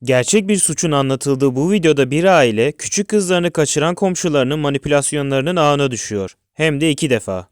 Gerçek bir suçun anlatıldığı bu videoda bir aile küçük kızlarını kaçıran komşularının manipülasyonlarının ağına düşüyor. Hem de 2 defa.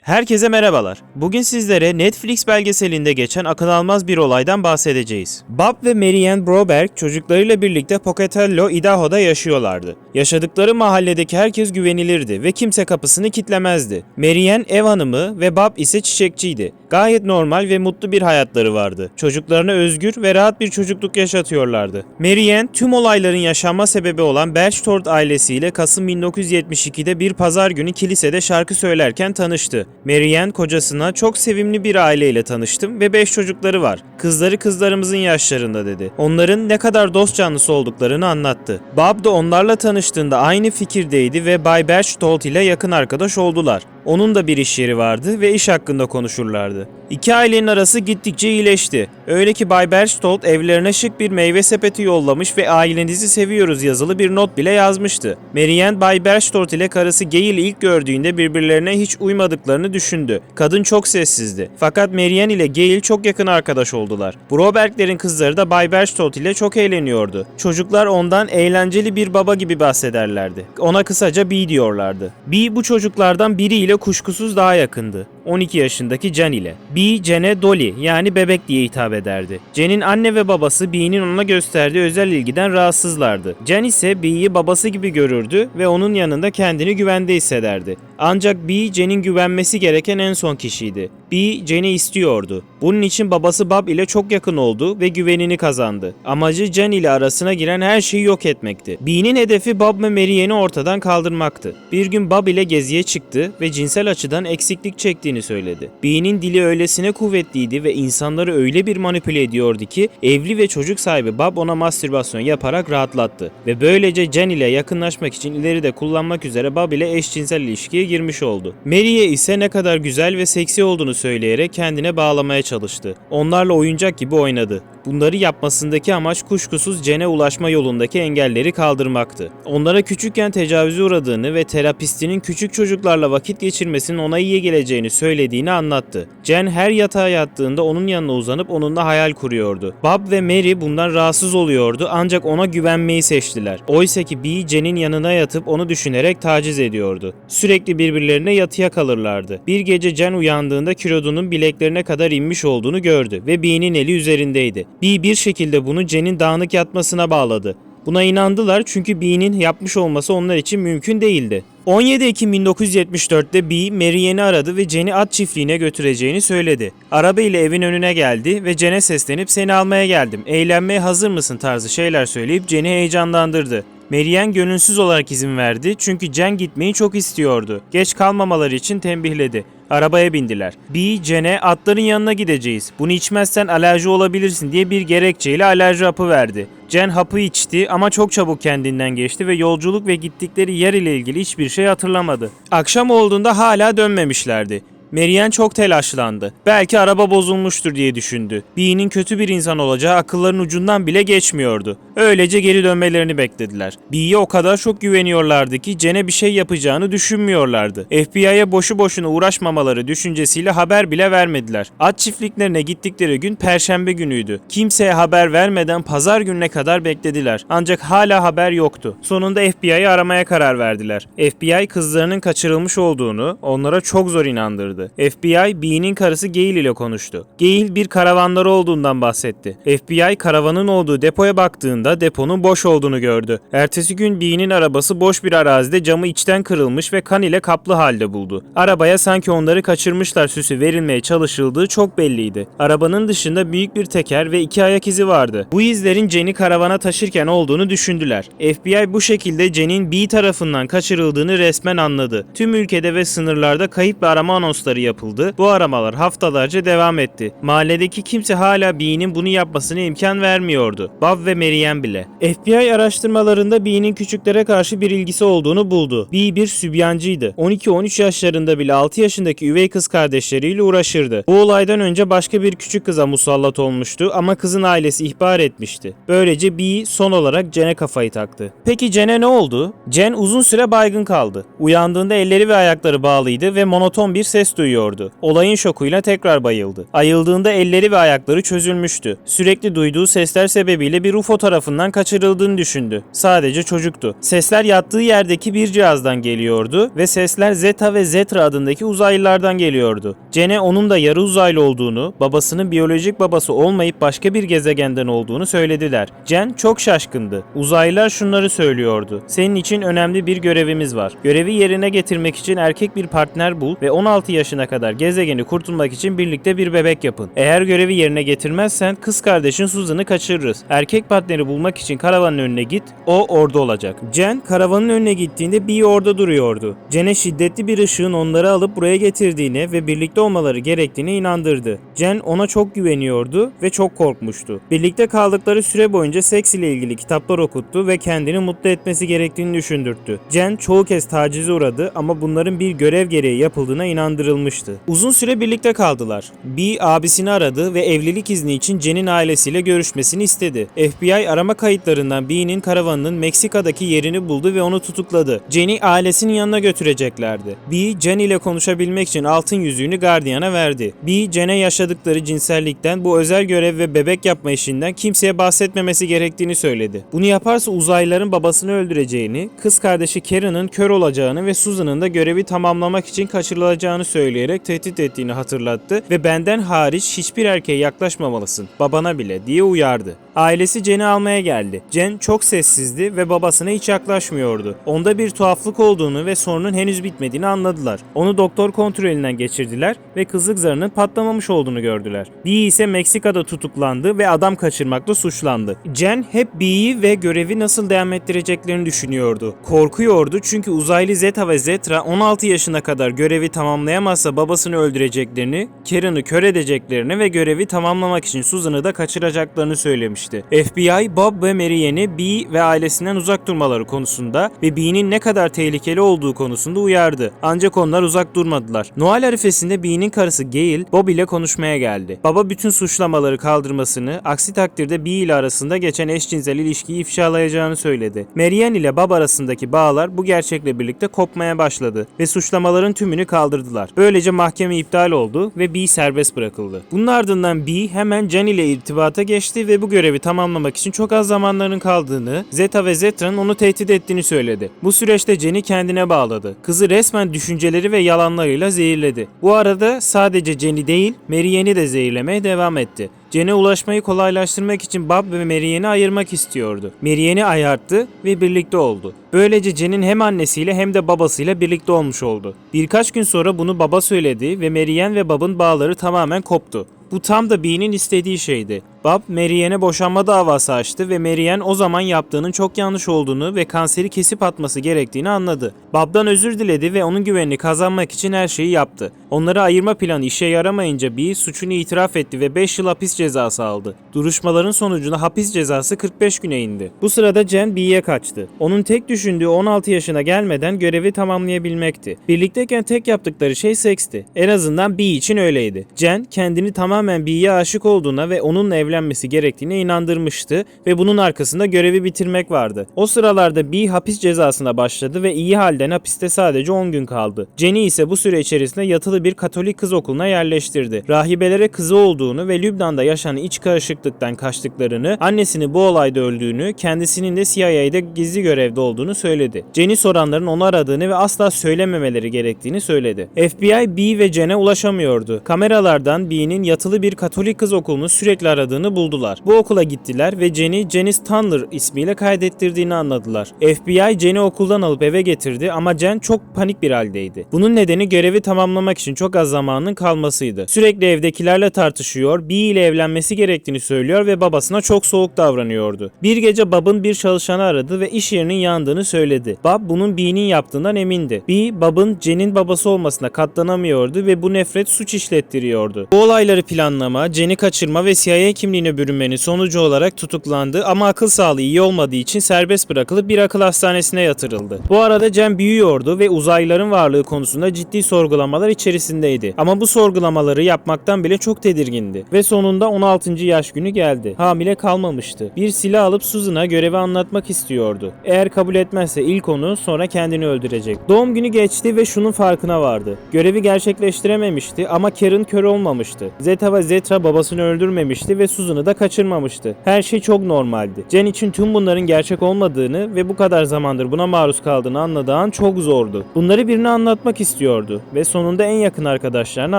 Herkese merhabalar. Bugün sizlere Netflix belgeselinde geçen akıl almaz bir olaydan bahsedeceğiz. Bob ve Mary Ann Broberg çocuklarıyla birlikte Pocatello, Idaho'da yaşıyorlardı. Yaşadıkları mahalledeki herkes güvenilirdi ve kimse kapısını kitlemezdi. Mary Ann ev hanımı ve Bob ise çiçekçiydi. Gayet normal ve mutlu bir hayatları vardı. Çocuklarına özgür ve rahat bir çocukluk yaşatıyorlardı. Mary Ann tüm olayların yaşanma sebebi olan Berchtold ailesiyle Kasım 1972'de bir pazar günü kilisede şarkı söylerken tanıştı. Mary Ann kocasına çok sevimli bir aileyle tanıştım ve 5 çocukları var. Kızları kızlarımızın yaşlarında dedi. Onların ne kadar dost canlısı olduklarını anlattı. Bob da onlarla tanıştığında aynı fikirdeydi ve Bay Berchtold ile yakın arkadaş oldular. Onun da bir iş yeri vardı ve iş hakkında konuşurlardı. İki ailenin arası gittikçe iyileşti. Öyle ki Bay Berchtold evlerine şık bir meyve sepeti yollamış ve "ailenizi seviyoruz" yazılı bir not bile yazmıştı. Mary Ann, Bay Berchtold ile karısı Gail'i ilk gördüğünde birbirlerine hiç uymadıklarını düşündü. Kadın çok sessizdi. Fakat Mary Ann ile Gail çok yakın arkadaş oldular. Broberglerin kızları da Bay Berchtold ile çok eğleniyordu. Çocuklar ondan eğlenceli bir baba gibi bahsederlerdi. Ona kısaca B diyorlardı. B bu çocuklardan biriyle kuşkusuz daha yakındı. 12 yaşındaki Jen ile. B, Jen'e Dolly yani bebek diye hitap ederdi. Jen'in anne ve babası B'nin ona gösterdiği özel ilgiden rahatsızlardı. Jen ise B'yi babası gibi görürdü ve onun yanında kendini güvende hissederdi. Ancak B, Jen'in güvenmesi gereken en son kişiydi. B, Jen'i istiyordu. Bunun için babası Bob ile çok yakın oldu ve güvenini kazandı. Amacı Jen ile arasına giren her şeyi yok etmekti. B'nin hedefi Bob ve Mary Ann'i ortadan kaldırmaktı. Bir gün Bob ile geziye çıktı ve cinsel açıdan eksiklik çektiğini söyledi. B'nin dili öylesine kuvvetliydi ve insanları öyle bir manipüle ediyordu ki evli ve çocuk sahibi Bob ona mastürbasyon yaparak rahatlattı ve böylece Jen ile yakınlaşmak için ileride kullanmak üzere Bob ile eşcinsel ilişkiye girmiş oldu. Mary'e ise ne kadar güzel ve seksi olduğunu söyleyerek kendine bağlamaya çalıştı. Onlarla oyuncak gibi oynadı. Bunları yapmasındaki amaç kuşkusuz Jen'e ulaşma yolundaki engelleri kaldırmaktı. Onlara küçükken tecavüze uğradığını ve terapistinin küçük çocuklarla vakit geçirmesinin ona iyi geleceğini söylediğini anlattı. Jen her yatağa yattığında onun yanına uzanıp onunla hayal kuruyordu. Bob ve Mary bundan rahatsız oluyordu ancak ona güvenmeyi seçtiler. Oysa ki B, Jen'in yanına yatıp onu düşünerek taciz ediyordu. Sürekli birbirlerine yatıya kalırlardı. Bir gece Jen uyandığında kilodunun bileklerine kadar inmiş olduğunu gördü ve B'nin eli üzerindeydi. B bir şekilde bunu Jen'in dağınık yatmasına bağladı. Buna inandılar çünkü B'nin yapmış olması onlar için mümkün değildi. 17 Ekim 1974'te B, Mary Ann'i aradı ve Jen'i at çiftliğine götüreceğini söyledi. Araba ile evin önüne geldi ve Jen'e seslenip "seni almaya geldim, eğlenmeye hazır mısın?" tarzı şeyler söyleyip Jen'i heyecanlandırdı. Mary Ann gönülsüz olarak izin verdi çünkü Jen gitmeyi çok istiyordu. Geç kalmamaları için tembihledi. Arabaya bindiler. B, Jen'e "atların yanına gideceğiz. Bunu içmezsen alerji olabilirsin" diye bir gerekçeyle alerji hapı verdi. Jen hapı içti ama çok çabuk kendinden geçti ve yolculuk ve gittikleri yer ile ilgili hiçbir şey hatırlamadı. Akşam olduğunda hala dönmemişlerdi. Mary Ann çok telaşlandı. Belki araba bozulmuştur diye düşündü. B'nin kötü bir insan olacağı akılların ucundan bile geçmiyordu. Öylece geri dönmelerini beklediler. B'ye o kadar çok güveniyorlardı ki Jen'e bir şey yapacağını düşünmüyorlardı. FBI'ye boşu boşuna uğraşmamaları düşüncesiyle haber bile vermediler. At çiftliklerine gittikleri gün Perşembe günüydü. Kimseye haber vermeden pazar gününe kadar beklediler. Ancak hala haber yoktu. Sonunda FBI'yi aramaya karar verdiler. FBI kızlarının kaçırılmış olduğunu onlara çok zor inandırdı. FBI, B'nin karısı Gail ile konuştu. Gail bir karavanları olduğundan bahsetti. FBI karavanın olduğu depoya baktığında deponun boş olduğunu gördü. Ertesi gün B'nin arabası boş bir arazide camı içten kırılmış ve kan ile kaplı halde buldu. Arabaya sanki onları kaçırmışlar süsü verilmeye çalışıldığı çok belliydi. Arabanın dışında büyük bir teker ve 2 ayak izi vardı. Bu izlerin Jen'i karavana taşırken olduğunu düşündüler. FBI bu şekilde Jen'in B tarafından kaçırıldığını resmen anladı. Tüm ülkede ve sınırlarda kayıp ve arama anonsları yapıldı. Bu aramalar haftalarca devam etti. Mahalledeki kimse hala B'nin bunu yapmasına imkan vermiyordu. Bob ve Mary Ann bile. FBI araştırmalarında B'nin küçüklere karşı bir ilgisi olduğunu buldu. B bir sübyancıydı. 12-13 yaşlarında bile 6 yaşındaki üvey kız kardeşleriyle uğraşırdı. Bu olaydan önce başka bir küçük kıza musallat olmuştu ama kızın ailesi ihbar etmişti. Böylece B son olarak Jen'e kafayı taktı. Peki Jen'e ne oldu? Jen uzun süre baygın kaldı. Uyandığında elleri ve ayakları bağlıydı ve monoton bir ses duydu. duyuyordu. Olayın şokuyla tekrar bayıldı. Ayıldığında elleri ve ayakları çözülmüştü. Sürekli duyduğu sesler sebebiyle bir UFO tarafından kaçırıldığını düşündü. Sadece çocuktu. Sesler yattığı yerdeki bir cihazdan geliyordu ve sesler Zeta ve Zetra adındaki uzaylılardan geliyordu. Jen'e onun da yarı uzaylı olduğunu, babasının biyolojik babası olmayıp başka bir gezegenden olduğunu söylediler. Jen çok şaşkındı. Uzaylılar şunları söylüyordu: "Senin için önemli bir görevimiz var. Görevi yerine getirmek için erkek bir partner bul ve 16 yaşına kadar gezegeni kurtulmak için birlikte bir bebek yapın. Eğer görevi yerine getirmezsen kız kardeşin Susan'ı kaçırırız. Erkek partneri bulmak için karavanın önüne git, o orada olacak." Jen karavanın önüne gittiğinde Bee orada duruyordu. Jen'e şiddetli bir ışığın onları alıp buraya getirdiğine ve birlikte olmaları gerektiğine inandırdı. Jen ona çok güveniyordu ve çok korkmuştu. Birlikte kaldıkları süre boyunca seks ile ilgili kitaplar okuttu ve kendini mutlu etmesi gerektiğini düşündürttü. Jen çoğu kez tacize uğradı ama bunların bir görev gereği yapıldığına inandırılmıştı. Uzun süre birlikte kaldılar. Bee abisini aradı ve evlilik izni için Jen'in ailesiyle görüşmesini istedi. FBI arama kayıtlarından Bee'nin karavanının Meksika'daki yerini buldu ve onu tutukladı. Jen'i ailesinin yanına götüreceklerdi. Bee, Jen ile konuşabilmek için altın yüzüğünü Guardian'a verdi. Bee, Jen'e yaşadıkları cinsellikten, bu özel görev ve bebek yapma işinden kimseye bahsetmemesi gerektiğini söyledi. Bunu yaparsa uzaylıların babasını öldüreceğini, kız kardeşi Karen'ın kör olacağını ve Susan'ın da görevi tamamlamak için kaçırılacağını söyleyerek tehdit ettiğini hatırlattı ve "Benden hariç hiçbir erkeğe yaklaşmamalısın, babana bile," diye uyardı. Ailesi Jen'i almaya geldi. Jen çok sessizdi ve babasına hiç yaklaşmıyordu. Onda bir tuhaflık olduğunu ve sorunun henüz bitmediğini anladılar. Onu doktor kontrolünden geçirdiler ve kızlık zarının patlamamış olduğunu gördüler. Bee ise Meksika'da tutuklandı ve adam kaçırmakla suçlandı. Jen hep Bee'yi ve görevi nasıl devam ettireceklerini düşünüyordu. Korkuyordu çünkü uzaylı Zeta ve Zetra 16 yaşına kadar görevi tamamlayamazsa babasını öldüreceklerini, Karen'ı kör edeceklerini ve görevi tamamlamak için Susan'ı da kaçıracaklarını söylemişti. FBI, Bob ve Marianne'i Bee ve ailesinden uzak durmaları konusunda ve Bee'nin ne kadar tehlikeli olduğu konusunda uyardı. Ancak onlar uzak durmadılar. Noel arifesinde Bee'nin karısı Gail, Bob ile konuşmaya geldi. Baba bütün suçlamaları kaldırmasını, aksi takdirde Bee ile arasında geçen eşcinsel ilişkiyi ifşalayacağını söyledi. Marianne ile Bob arasındaki bağlar bu gerçekle birlikte kopmaya başladı ve suçlamaların tümünü kaldırdılar. Böylece mahkeme iptal oldu ve Bee serbest bırakıldı. Bunun ardından Bee hemen Jen ile irtibata geçti ve bu görevi tamamlamak için çok az zamanlarının kaldığını, Zeta ve Zetra'nın onu tehdit ettiğini söyledi. Bu süreçte Jen'i kendine bağladı. Kızı resmen düşünceleri ve yalanlarıyla zehirledi. Bu arada sadece Jen'i değil, Marianne'i de zehirlemeye devam etti. Jen'e ulaşmayı kolaylaştırmak için Bob ve Marianne'i ayırmak istiyordu. Marianne'i ayarttı ve birlikte oldu. Böylece Jen'in hem annesiyle hem de babasıyla birlikte olmuş oldu. Birkaç gün sonra bunu baba söyledi ve Marianne ve Bob'un bağları tamamen koptu. Bu tam da Bee'nin istediği şeydi. Bob, Marianne'e boşanma davası açtı ve Marianne o zaman yaptığının çok yanlış olduğunu ve kanseri kesip atması gerektiğini anladı. Bob'dan özür diledi ve onun güvenini kazanmak için her şeyi yaptı. Onları ayırma planı işe yaramayınca Bee suçunu itiraf etti ve 5 yıl hapis cezası aldı. Duruşmaların sonucunda hapis cezası 45 güne indi. Bu sırada Jen Bee'ye kaçtı. Onun tek düşündüğü 16 yaşına gelmeden görevi tamamlayabilmekti. Birlikteyken tek yaptıkları şey seksti. En azından Bee için öyleydi. Jen kendini tamamen Bee'ye aşık olduğuna ve onunla evlenmesi gerektiğine inandırmıştı ve bunun arkasında görevi bitirmek vardı. O sıralarda Bee hapis cezasına başladı ve iyi halden hapiste sadece 10 gün kaldı. Jen'i ise bu süre içerisinde yatılı bir Katolik kız okuluna yerleştirdi. Rahibelere kızı olduğunu ve Lübnan'da yaşanan iç karışıklıktan kaçtıklarını, annesini bu olayda öldüğünü, kendisinin de CIA'de gizli görevde olduğunu söyledi. Jen'i soranların onu aradığını ve asla söylememeleri gerektiğini söyledi. FBI Bee ve Jen'e ulaşamıyordu. Kameralardan Bee'nin yatılı bir Katolik kız okulunu sürekli aradığını buldular. Bu okula gittiler ve Jen'i Janice Tanner ismiyle kaydettirdiğini anladılar. FBI Jen'i okuldan alıp eve getirdi ama Jen çok panik bir haldeydi. Bunun nedeni görevi tamamlamak için çok az zamanının kalmasıydı. Sürekli evdekilerle tartışıyor, Bee ile evlenmesi gerektiğini söylüyor ve babasına çok soğuk davranıyordu. Bir gece Bob'un bir çalışanı aradı ve iş yerinin yandığını söyledi. Bob bunun Bee'nin yaptığından emindi. Bee, Bob'un Jen'in babası olmasına katlanamıyordu ve bu nefret suç işlettiriyordu. Bu olayları planlama, Jen'i kaçırma ve CIA kimliğini kimliğine bürünmenin sonucu olarak tutuklandı ama akıl sağlığı iyi olmadığı için serbest bırakılıp bir akıl hastanesine yatırıldı. Bu arada Jen büyüyordu ve uzaylıların varlığı konusunda ciddi sorgulamalar içerisindeydi. Ama bu sorgulamaları yapmaktan bile çok tedirgindi. Ve sonunda 16. yaş günü geldi. Hamile kalmamıştı. Bir silah alıp Susan'a görevi anlatmak istiyordu. Eğer kabul etmezse ilk onu, sonra kendini öldürecek. Doğum günü geçti ve şunun farkına vardı. Görevi gerçekleştirememişti ama Karen kör olmamıştı. Zeta ve Zetra babasını öldürmemişti ve Susan'ı da kaçırmamıştı. Her şey çok normaldi. Jen için tüm bunların gerçek olmadığını ve bu kadar zamandır buna maruz kaldığını anladığı an çok zordu. Bunları birine anlatmak istiyordu ve sonunda en yakın arkadaşlarına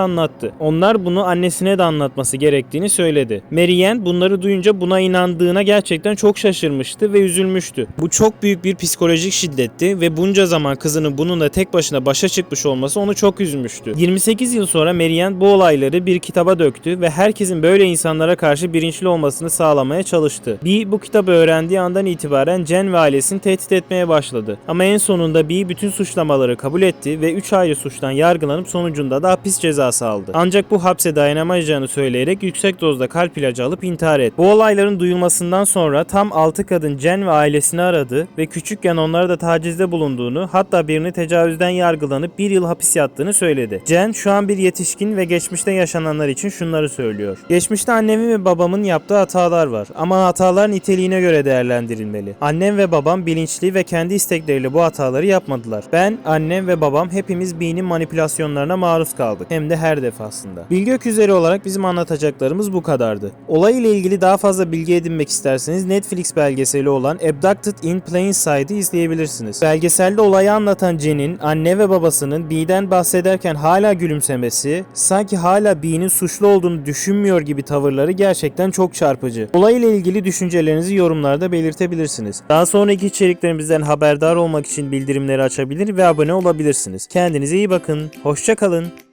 anlattı. Onlar bunu annesine de anlatması gerektiğini söyledi. Marianne bunları duyunca buna inandığına gerçekten çok şaşırmıştı ve üzülmüştü. Bu çok büyük bir psikolojik şiddetti ve bunca zaman kızının bununla tek başına başa çıkmış olması onu çok üzmüştü. 28 yıl sonra Marianne bu olayları bir kitaba döktü ve herkesin böyle insanlara karşı bilinçli olmasını sağlamaya çalıştı. Bee bu kitabı öğrendiği andan itibaren Jen ve ailesini tehdit etmeye başladı. Ama en sonunda Bee bütün suçlamaları kabul etti ve 3 ayrı suçtan yargılanıp sonucunda da hapis cezası aldı. Ancak bu hapse dayanamayacağını söyleyerek yüksek dozda kalp ilacı alıp intihar etti. Bu olayların duyulmasından sonra tam 6 kadın Jen ve ailesini aradı ve küçükken onlara da tacizde bulunduğunu, hatta birini tecavüzden yargılanıp 1 yıl hapis yattığını söyledi. Jen şu an bir yetişkin ve geçmişte yaşananlar için şunları söylüyor. Geçmişte annemin ve babamın yaptığı hatalar var ama hatalar niteliğine göre değerlendirilmeli. Annem ve babam bilinçli ve kendi istekleriyle bu hataları yapmadılar. Ben, annem ve babam hepimiz Bee'nin manipülasyonlarına maruz kaldık. Hem de her defasında. Bilgi öküzleri olarak bizim anlatacaklarımız bu kadardı. Olay ile ilgili daha fazla bilgi edinmek isterseniz Netflix belgeseli olan Abducted in Plain Sight'ı izleyebilirsiniz. Belgeselde olayı anlatan Jen'in anne ve babasının Bee'den bahsederken hala gülümsemesi, sanki hala Bee'nin suçlu olduğunu düşünmüyor gibi tavırları gerçekten çok çarpıcı. Olay ile ilgili düşüncelerinizi yorumlarda belirtebilirsiniz. Daha sonraki içeriklerimizden haberdar olmak için bildirimleri açabilir ve abone olabilirsiniz. Kendinize iyi bakın. Hoşça kalın.